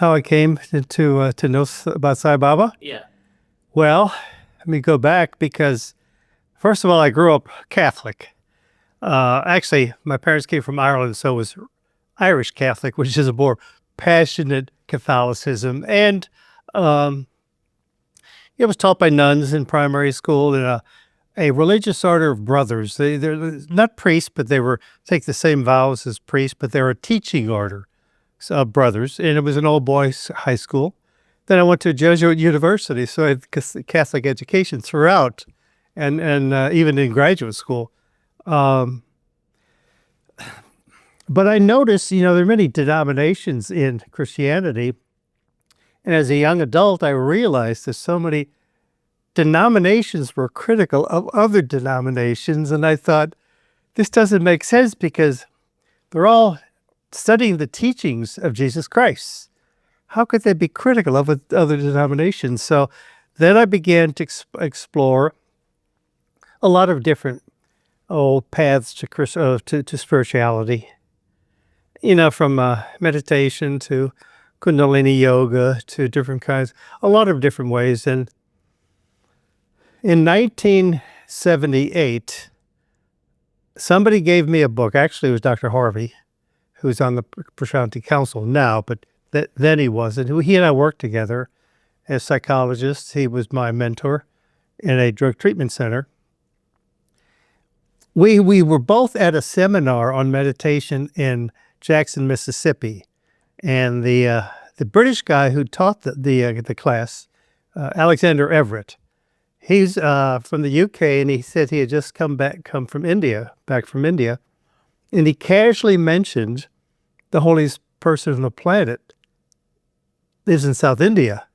how I came to know about Sai Baba? Yeah. Well, let me go back because, first of all, I grew up Catholic. Actually, my parents came from Ireland, so it was Irish Catholic, which is a more passionate Catholicism. And um, it was taught by nuns in primary school in a religious order of brothers. They're not priests, but they were take the same vows as priests, but they were a teaching order of brothers. And it was an all boys high school. Then I went to a Jesuit university, so I had Catholic education throughout, and even in graduate school. Um, but I noticed, there are many denominations in Christianity, and as a young adult, I realized that so many denominations were critical of other denominations, and I thought, this doesn't make sense because they're all studying the teachings of Jesus Christ. How could they be critical of other denominations? So then I began to explore a lot of different paths to spirituality. From meditation to Kundalini yoga to different kinds, a lot of different ways. And in 1978, somebody gave me a book. Actually, it was Dr. Harvey, who's on the Prasanthi Council now, but then he wasn't. He and I worked together as psychologists. He was my mentor in a drug treatment center. We were both at a seminar on meditation in Jackson, Mississippi, and the British guy who taught the class, Alexander Everett, he's from the UK, and he said he had just come back from India, and he casually mentioned the holiest person on the planet lives in South India.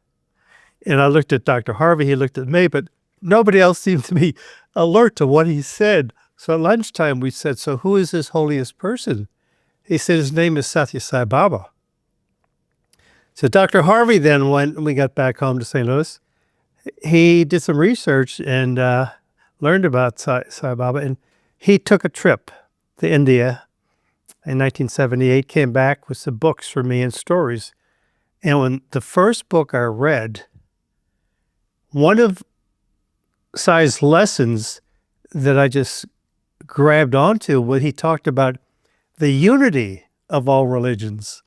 And I looked at Dr. Harvey, he looked at me, but nobody else seemed to be alert to what he said. So at lunchtime we said, so who is this holiest person? He said his name is Sathya Sai Baba. So Dr. Harvey then, when we got back home to St. Louis, he did some research and learned about Sai Baba, and he took a trip to India in 1978, came back with some books for me and stories. And when the first book I read, one of Sai's lessons that I just grabbed onto when he talked about the unity of all religions.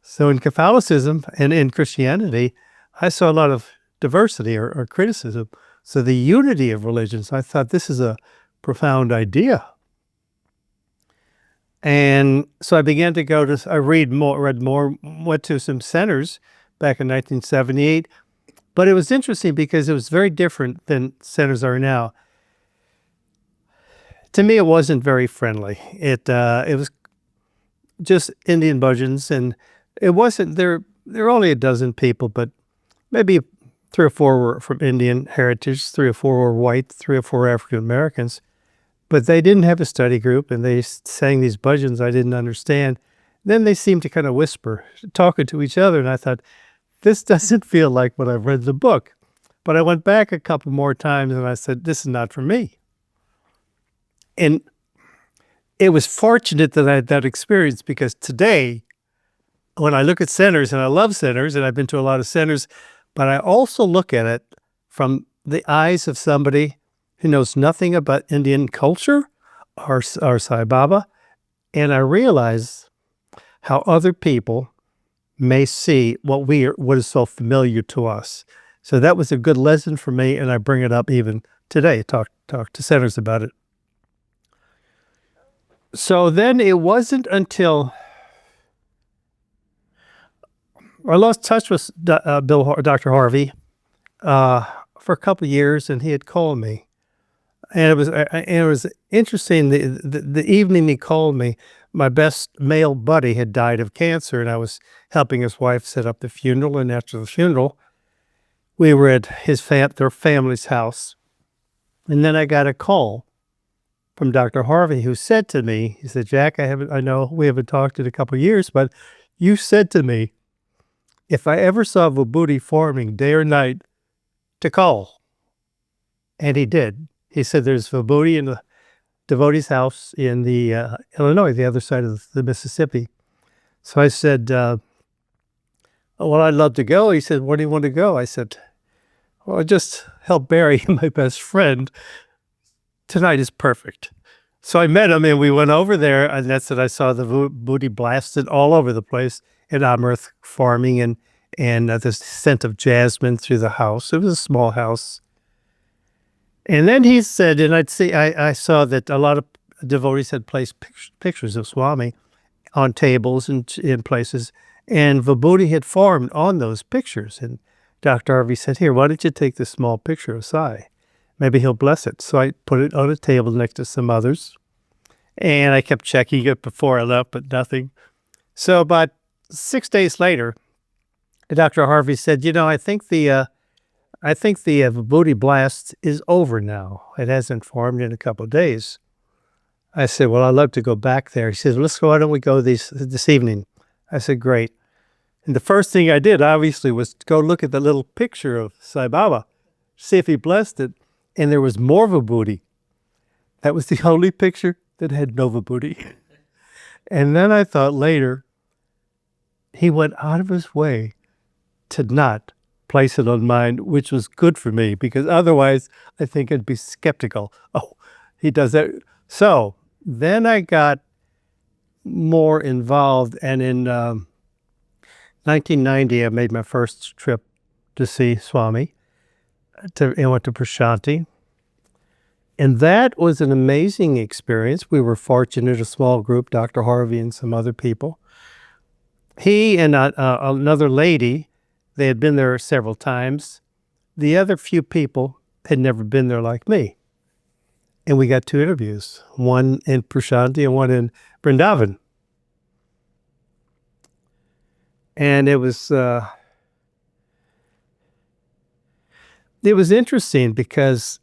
So in Catholicism and in Christianity, I saw a lot of diversity or criticism. So the unity of religions, I thought this is a profound idea. And so I began to read more, went to some centers back in 1978. But it was interesting because it was very different than centers are now. To me, it wasn't very friendly. It was just Indian bhajans, and it wasn't, there were only a dozen people, but maybe 3 or 4 were from Indian heritage, 3 or 4 were white, 3 or 4 African Americans. But they didn't have a study group, and they sang these bhajans I didn't understand. Then they seemed to kind of whisper, talking to each other, and I thought, this doesn't feel like what I've read in the book. But I went back a couple more times, and I said, this is not for me. And it was fortunate that I had that experience, because today, when I look at centers, and I love centers, and I've been to a lot of centers, but I also look at it from the eyes of somebody who knows nothing about Indian culture or Sai Baba, and I realize how other people may see what is so familiar to us. So that was a good lesson for me, and I bring it up even today, talk to centers about it. So then it wasn't until I lost touch with Dr. Harvey for a couple of years, and he had called me. And it was interesting, the evening he called me, my best male buddy had died of cancer, and I was helping his wife set up the funeral, and after the funeral, we were at their family's house. And then I got a call from Dr. Harvey, who said to me, he said, Jack, I know we haven't talked in a couple of years, but you said to me, if I ever saw vibhuti forming day or night, to call. And he did. He said there's vibhuti in the devotee's house in the Illinois, the other side of the Mississippi. So I said, well, I'd love to go. He said, where do you want to go? I said, well, I just helped bury my best friend. Tonight is perfect. So I met him and we went over there, and that's when I saw the vibhuti blasted all over the place at Amherst farming, and the scent of jasmine through the house. It was a small house. And then he said, and I saw that a lot of devotees had placed pictures of Swami on tables and in places, and vibhuti had formed on those pictures. And Dr. Harvey said, here, why don't you take this small picture of Sai? Maybe he'll bless it. So I put it on a table next to some others, and I kept checking it before I left, but nothing. So about 6 days later, Dr. Harvey said, I think the vibhuti blast is over now. It hasn't formed in a couple of days. I said, well, I'd love to go back there. He says, why don't we go this evening? I said, great. And the first thing I did, obviously, was to go look at the little picture of Sai Baba, see if he blessed it. And there was more vibhuti. That was the only picture that had no vibhuti. And then I thought later, he went out of his way to not place it on mine, which was good for me, because otherwise I think I'd be skeptical. Oh, he does that. So then I got more involved, and in 1990, I made my first trip to see Swami. I went to Prasanthi. And that was an amazing experience. We were fortunate, a small group, Dr. Harvey and some other people. He and another lady, they had been there several times. The other few people had never been there like me. And we got 2 interviews, one in Prasanthi and one in Vrindavan. And it was interesting because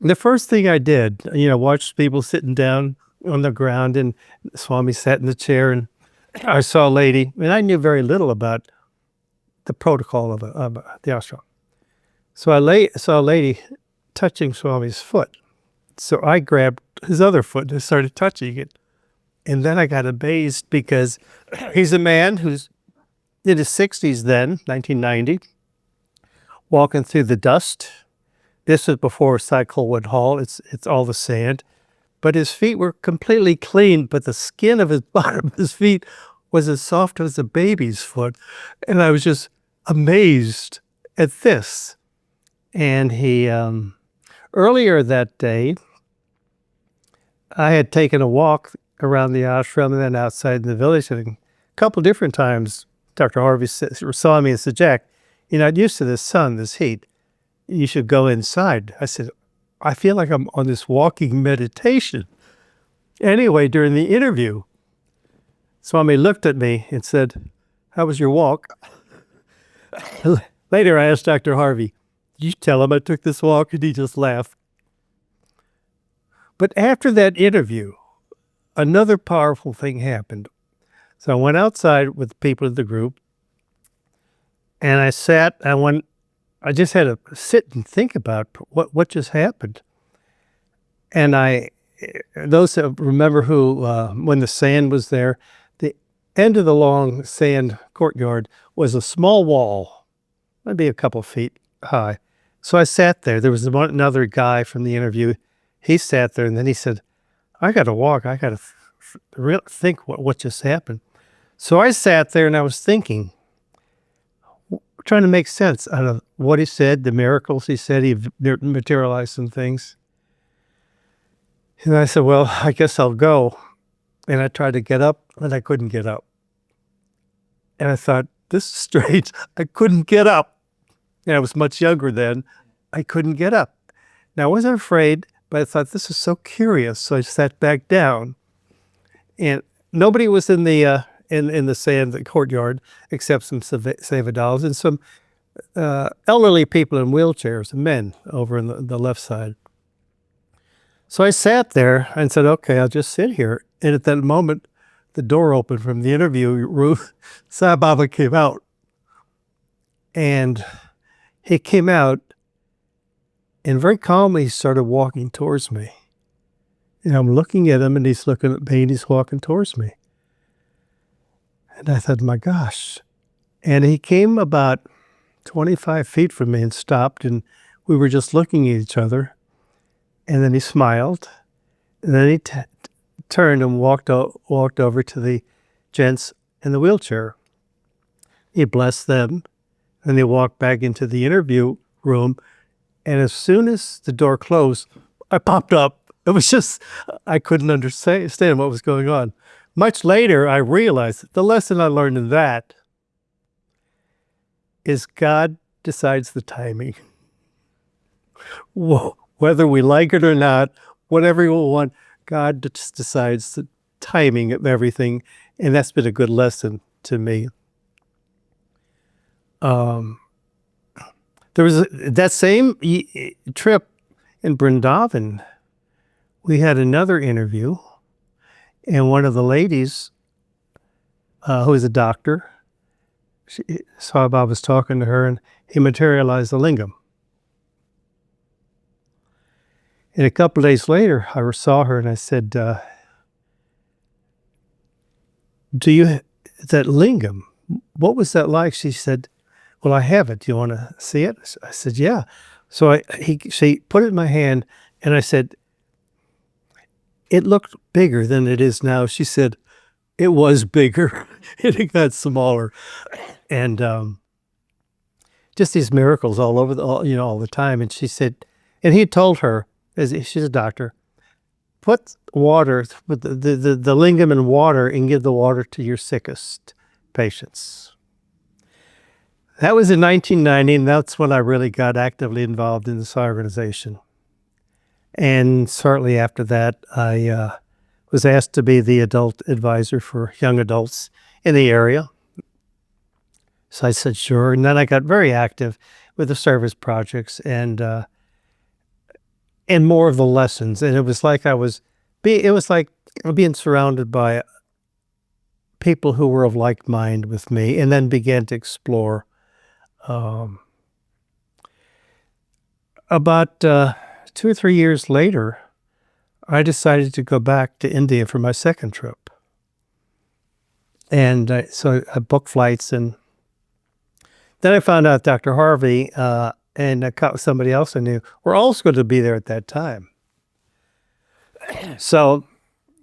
the first thing I did, watched people sitting down on the ground, and Swami sat in the chair, and I saw a lady, and I knew very little about the protocol of the ashram. So I saw a lady touching Swami's foot. So I grabbed his other foot and started touching it. And then I got amazed because he's a man who's in his 60s then, 1990, walking through the dust. This was before Cyclewood Hall. It's all the sand. But his feet were completely clean, but the skin of his bottom of his feet was as soft as a baby's foot. And I was just amazed at this. And he, earlier that day, I had taken a walk around the ashram and then outside in the village. And a couple different times, Dr. Harvey saw me and said, Jack, I'm used to this sun, this heat. You should go inside. I said, I feel like I'm on this walking meditation. Anyway, during the interview, Swami looked at me and said, how was your walk? Later, I asked Dr. Harvey, did you tell him I took this walk? And he just laughed. But after that interview, another powerful thing happened. So I went outside with the people of the group, and I just had to sit and think about what just happened. And those that remember when the sand was there, the end of the long sand courtyard was a small wall, maybe a couple feet high. So I sat there. There was another guy from the interview. He sat there, and then he said, I got to walk. I got to really think what just happened. So I sat there, and I was thinking, trying to make sense out of what he said, the miracles he said, he materialized some things. And I said, well, I guess I'll go. And I tried to get up, and I couldn't get up. And I thought, this is strange. I couldn't get up. And I was much younger then. I couldn't get up. Now, I wasn't afraid, but I thought, this is so curious. So I sat back down. And nobody was in the sand, the courtyard, except some seva dolls and some elderly people in wheelchairs, men over in the left side. So I sat there and said, okay, I'll just sit here. And at that moment, the door opened from the interview room. Sai Baba came out. And he came out, and very calmly he started walking towards me. And I'm looking at him, and he's looking at me, and he's walking towards me. And I thought, my gosh. And he came about 25 feet from me and stopped, and we were just looking at each other. And then he smiled, and then he turned and walked over to the gents in the wheelchair. He blessed them, and they walked back into the interview room. And as soon as the door closed, I popped up. It was just, I couldn't understand what was going on. Much later, I realized the lesson I learned in that is God decides the timing. Whoa, whether we like it or not, whatever we want, God just decides the timing of everything. And that's been a good lesson to me. There was that same trip in Vrindavan. We had another interview, and one of the ladies, who is a doctor, Sai Baba was talking to her, and he materialized the lingam. And a couple of days later, I saw her, and I said, that lingam, what was that like? She said, well, I have it. Do you want to see it? I said, yeah. So she put it in my hand, and I said, it looked bigger than it is now. She said, it was bigger. It got smaller. And just these miracles all over, all the time. And she said, and he told her, she's a doctor, put water, put the lingam in water and give the water to your sickest patients. That was in 1990, and that's when I really got actively involved in this organization. And shortly after that, I was asked to be the adult advisor for young adults in the area. So I said, sure. And then I got very active with the service projects and more of the lessons. And it was like being surrounded by people who were of like mind with me, and then began to explore. About 2 or 3 years later, I decided to go back to India for my second trip. And so I booked flights, and then I found out Dr. Harvey and somebody else I knew were also going to be there at that time. So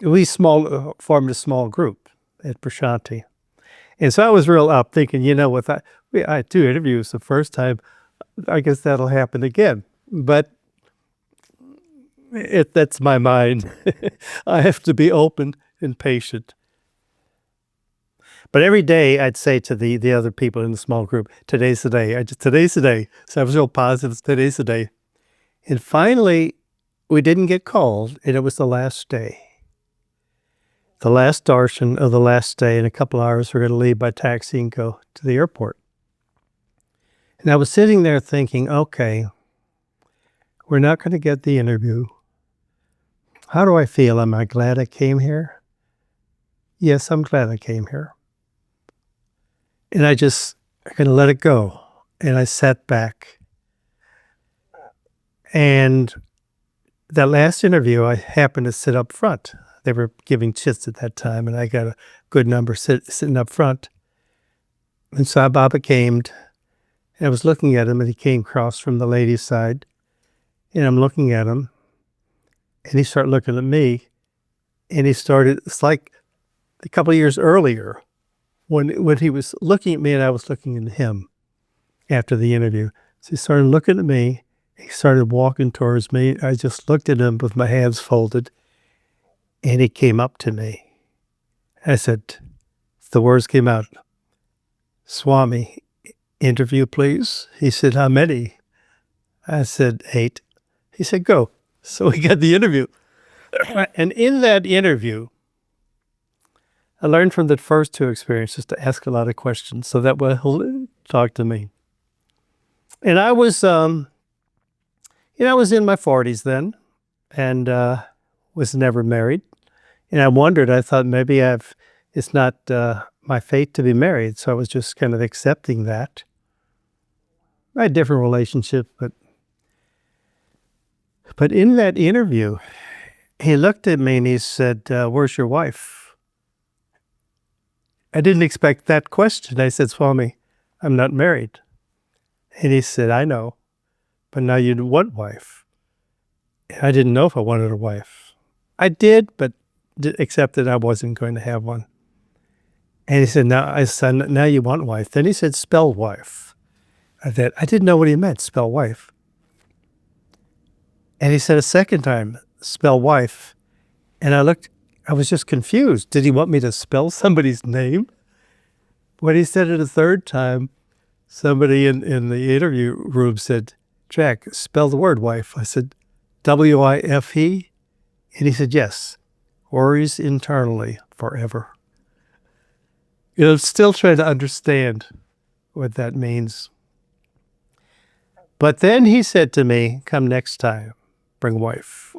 we formed a small group at Prasanthi. And so I was real up thinking, I had 2 interviews the first time. I guess that'll happen again. But that's my mind. I have to be open and patient. But every day I'd say to the other people in the small group, today's the day. Today's the day. So I was real positive, today's the day. And finally, we didn't get called, and it was the last day. The last darshan of the last day. In a couple hours, we're going to leave by taxi and go to the airport. And I was sitting there thinking, okay, we're not going to get the interview. How do I feel? Am I glad I came here? Yes, I'm glad I came here. And I'm going to let it go. And I sat back. And that last interview, I happened to sit up front. They were giving chits at that time, and I got a good number sitting up front. And Sai Baba came, and I was looking at him, and he came across from the ladies' side. And I'm looking at him, and he started looking at me, and it's like a couple of years earlier when he was looking at me and I was looking at him after the interview. So he started looking at me, he started walking towards me. I just looked at him with my hands folded, and he came up to me. I said, the words came out, Swami, interview please. He said, how many? I said, 8. He said, go. So we got the interview. And in that interview, I learned from the first 2 experiences to ask a lot of questions so that he'll talk to me. And I was, I was in my 40s then, and was never married. And I thought maybe it's not my fate to be married. So I was just kind of accepting that. I had a different relationship, but in that interview, he looked at me and he said, where's your wife? I didn't expect that question. I said, Swami, I'm not married. And he said, I know, but now you want wife. And I didn't know if I wanted a wife. I did, but accepted I wasn't going to have one. And he said, now you want wife. Then he said, spell wife. I didn't know what he meant, spell wife. And he said a second time, spell wife. And I was just confused. Did he want me to spell somebody's name? When he said it a third time, somebody in the interview room said, Jack, spell the word wife. I said, W-I-F-E? And he said, yes, worries internally forever. I'm still trying to understand what that means. But then he said to me, come next time, bring wife.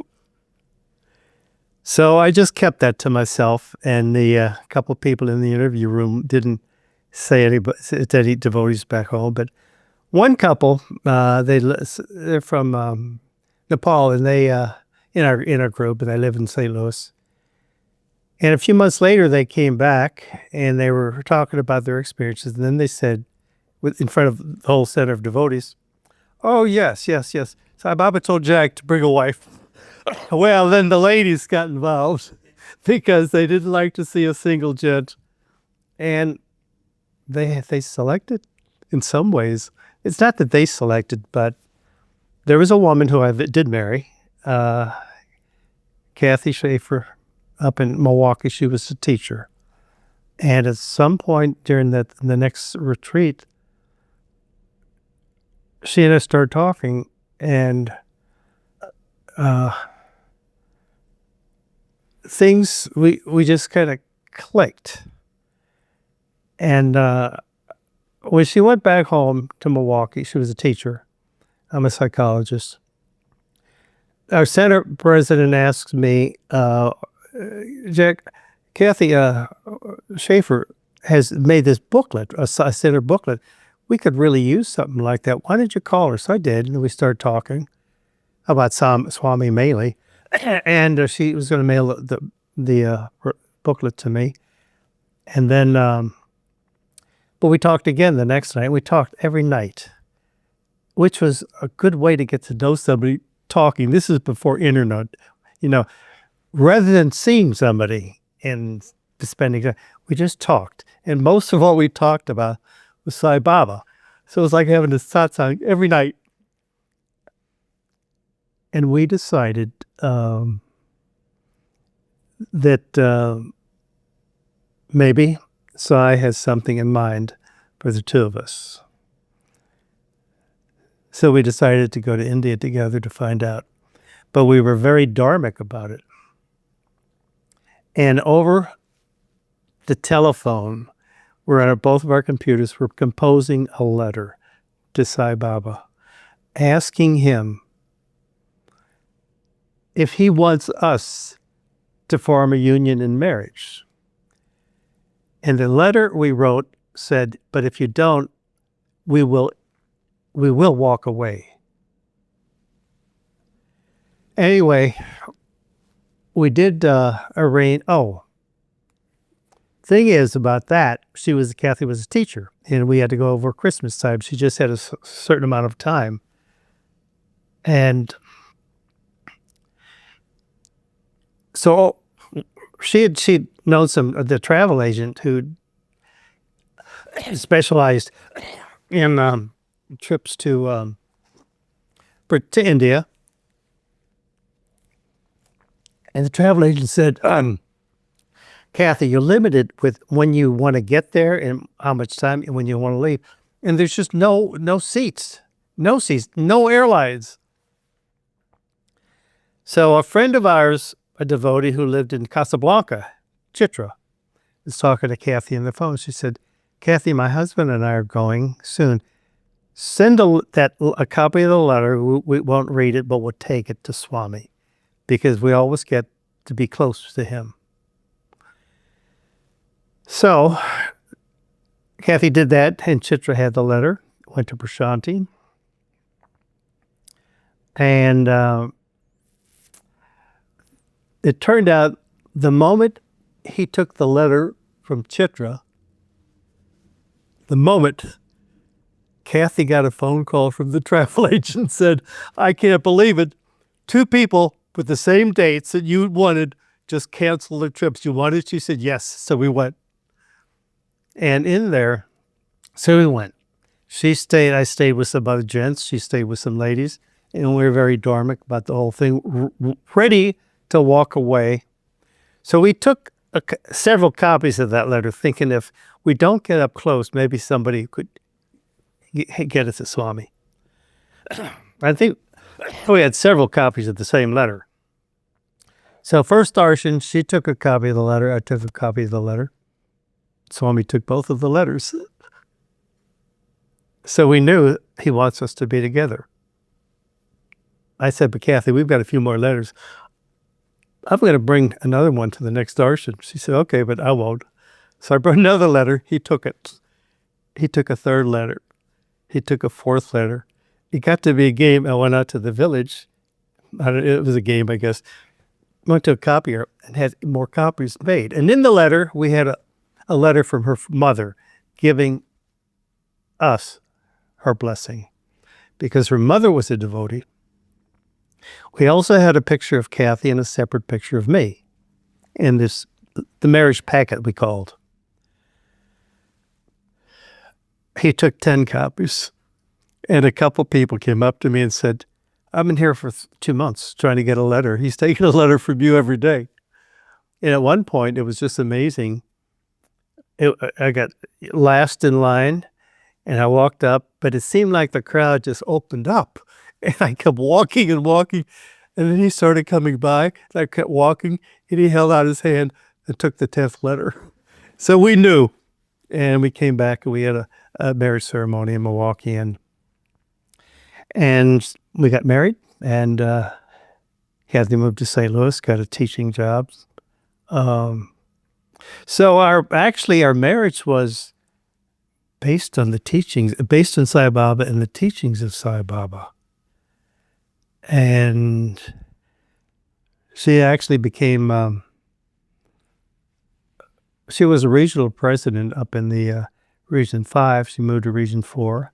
So I just kept that to myself, and the couple of people in the interview room didn't say any devotees back home. But one couple, they're from Nepal, and they in our group, and they live in St. Louis. And a few months later, they came back, and they were talking about their experiences. And then they said, in front of the whole center of devotees, oh, yes. Sai Baba told Jack to bring a wife. Well, then the ladies got involved because they didn't like to see a single gent. And they selected in some ways. It's not that they selected, but there was a woman who I did marry, Kathy Schaefer, up in Milwaukee. She was a teacher. And at some point during the next retreat, she and I started talking, and things, we just kind of clicked. And when she went back home to Milwaukee, she was a teacher. I'm a psychologist. Our center president asked me, Jack, Kathy Schaefer has made this booklet, a center booklet. We could really use something like that. Why didn't you call her? So I did, and we started talking about Swami mainly. And she was going to mail the booklet to me. And then, but we talked again the next night. We talked every night, which was a good way to get to know somebody talking. This is before internet, rather than seeing somebody and spending time, we just talked. And most of what we talked about was Sai Baba. So it was like having a satsang every night. And we decided that maybe Sai has something in mind for the two of us. So we decided to go to India together to find out. But we were very dharmic about it. And over the telephone, we're on both of our computers, we're composing a letter to Sai Baba, asking him if he wants us to form a union in marriage. And the letter we wrote said, but if you don't, we will walk away. Anyway, we did arrange. Thing is about that, Kathy was a teacher, and we had to go over Christmas time. She just had a certain amount of time. And so she'd known the travel agent who specialized in trips to India. And the travel agent said, Kathy, you're limited with when you want to get there and how much time and when you want to leave. And there's just no seats, no airlines. So a friend of ours, a devotee who lived in Casablanca, Chitra, was talking to Kathy on the phone. She said, Kathy, my husband and I are going soon. Send a copy of the letter. We won't read it, but we'll take it to Swami because we always get to be close to him. So Kathy did that, and Chitra had the letter, went to Prasanthi. And it turned out the moment he took the letter from Chitra, the moment Kathy got a phone call from the travel agent, said, I can't believe it. 2 people with the same dates that you wanted just canceled their trips. You wanted? She said, yes. So we went. And in there, so we went. I stayed with some other gents. She stayed with some ladies. And we were very dormant about the whole thing, ready to walk away. So we took several copies of that letter, thinking if we don't get up close, maybe somebody could get us to Swami. I think we had several copies of the same letter. So first darshan, she took a copy of the letter. I took a copy of the letter. Swami took both of the letters. So we knew he wants us to be together. I said, but Kathy, we've got a few more letters. I'm going to bring another one to the next darshan. She said, okay, but I won't. So I brought another letter. He took it. He took a third letter. He took a fourth letter. It got to be a game. I went out to the village. It was a game, I guess. Went to a copier and had more copies made. And in the letter, we had a letter from her mother giving us her blessing because her mother was a devotee. We also had a picture of Kathy and a separate picture of me in the marriage packet we called. He took 10 copies, and a couple people came up to me and said, I've been here for 2 months trying to get a letter. He's taking a letter from you every day. And at one point, it was just amazing. I got last in line, and I walked up, but it seemed like the crowd just opened up. And I kept walking and walking, and then he started coming by, and I kept walking, and he held out his hand and took the 10th letter. So we knew, and we came back, and we had a marriage ceremony in Milwaukee, and we got married, and Kathy moved to St. Louis, got a teaching job. So our marriage was based on the teachings, based on Sai Baba and the teachings of Sai Baba. And she actually became, she was a regional president up in the Region 5. She moved to Region 4.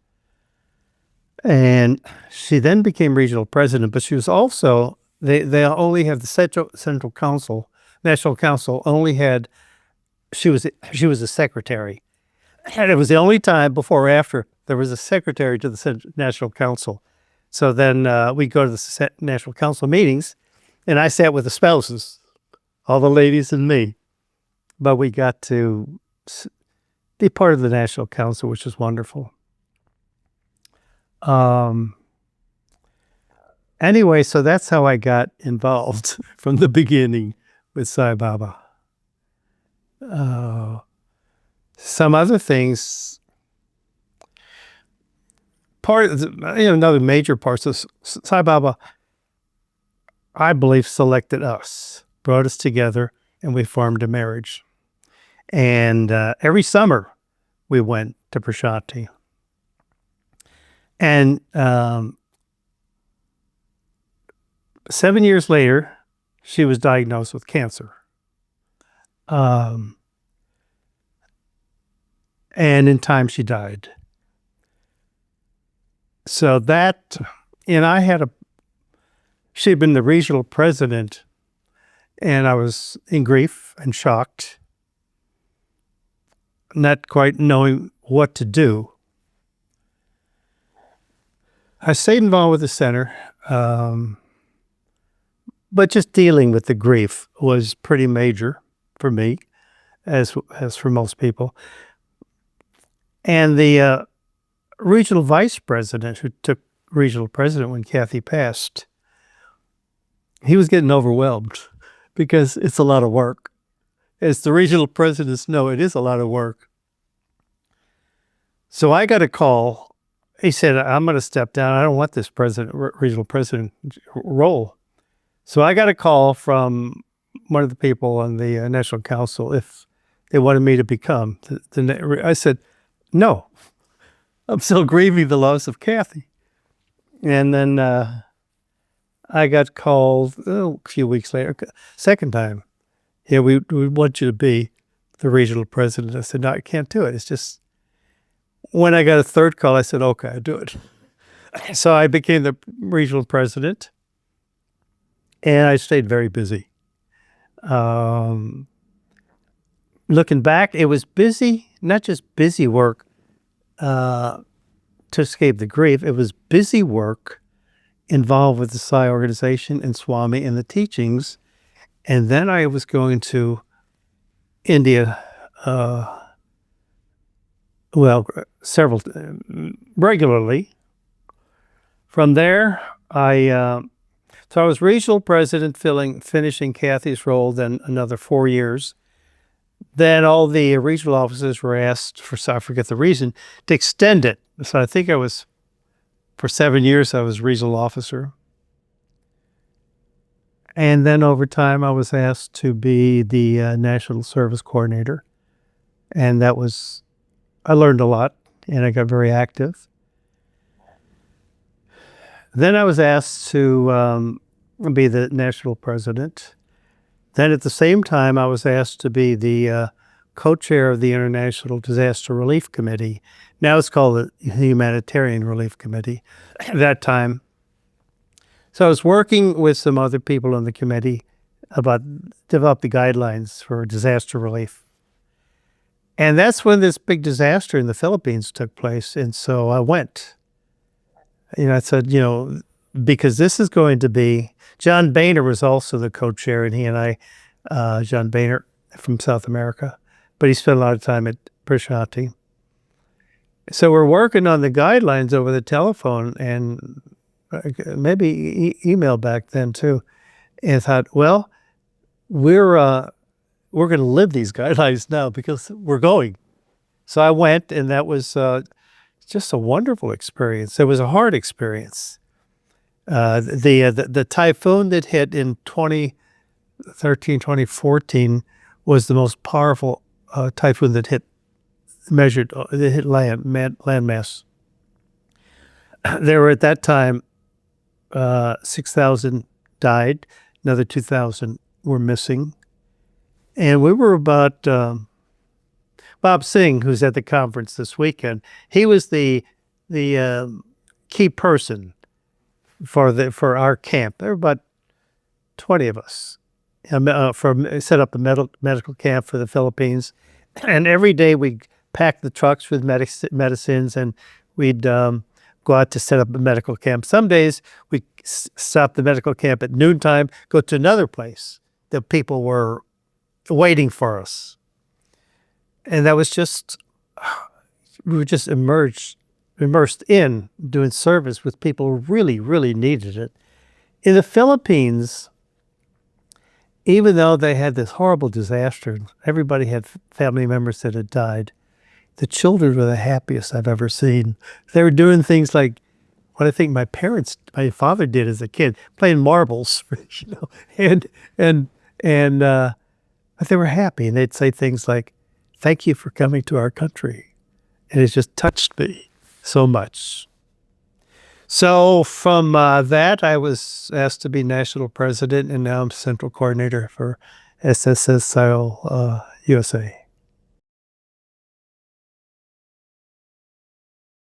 And she then became regional president, but she was also, they only had the Central Council, National Council only had, she was a secretary. And it was the only time before or after there was a secretary to the National Council. So then we'd go to the National Council meetings, and I sat with the spouses, all the ladies and me. But we got to be part of the National Council, which was wonderful. Anyway, so that's how I got involved from the beginning with Sai Baba. Some other things, another major part of Sai Baba, I believe, selected us, brought us together, and we formed a marriage. And every summer we went to Prasanthi. And 7 years later, she was diagnosed with cancer. And in time, she died. So that, and she had been the regional president, and I was in grief and shocked, not quite knowing what to do. I stayed involved with the center, but just dealing with the grief was pretty major for me, as for most people. And the regional vice president, who took regional president when Kathy passed, he was getting overwhelmed because it's a lot of work. As the regional presidents know, it is a lot of work. So I got a call. He said, I'm going to step down. I don't want this regional president role. So I got a call from one of the people on the National Council if they wanted me to become. I said, no, I'm still grieving the loss of Kathy. And then I got called a few weeks later, second time. We want you to be the regional president. I said, no, I can't do it. It's just, When I got a third call, I said, okay, I'll do it. So I became the regional president, and I stayed very busy. Um, Looking back, it was busy, not just busy work to escape the grief. It was busy work involved with the Sai organization and Swami and the teachings. And then I was going to India, several regularly. From there, so I was regional president, finishing Kathy's role, then another 4 years. Then all the regional officers were asked, I forget the reason, to extend it. So I think for 7 years, I was regional officer. And then over time, I was asked to be the national service coordinator. And I learned a lot, and I got very active. Then I was asked to be the national president. Then at the same time, I was asked to be the co-chair of the International Disaster Relief Committee. Now it's called the Humanitarian Relief Committee at that time. So I was working with some other people on the committee about develop the guidelines for disaster relief. And that's when this big disaster in the Philippines took place. And so I went. I said, because this is going to be, John Boehner was also the co-chair, and he and I, John Boehner from South America, but he spent a lot of time at Prasanthi. So we're working on the guidelines over the telephone and maybe email back then too, and thought, well, we're going to live these guidelines now because we're going. So I went, and that was just a wonderful experience. It was a hard experience. The typhoon that hit in 2013, 2014 was the most powerful typhoon that hit landmass. There were at that time 6,000 died, another 2,000 were missing, and we were about Bob Singh, who's at the conference this weekend. He was the key person for our camp. There were about 20 of us set up a medical camp for the Philippines, and every day we packed the trucks with medicines, and we'd go out to set up a medical camp. Some days we'd stop the medical camp at noontime, go to another place that people were waiting for us. And that was we were just immersed in doing service with people who really, really needed it. In the Philippines, even though they had this horrible disaster, everybody had family members that had died, the children were the happiest I've ever seen. They were doing things like what I think my father did as a kid, playing marbles, but they were happy, and they'd say things like, "Thank you for coming to our country." And it just touched me so much. So from that, I was asked to be national president, and now I'm central coordinator for SSSIL USA.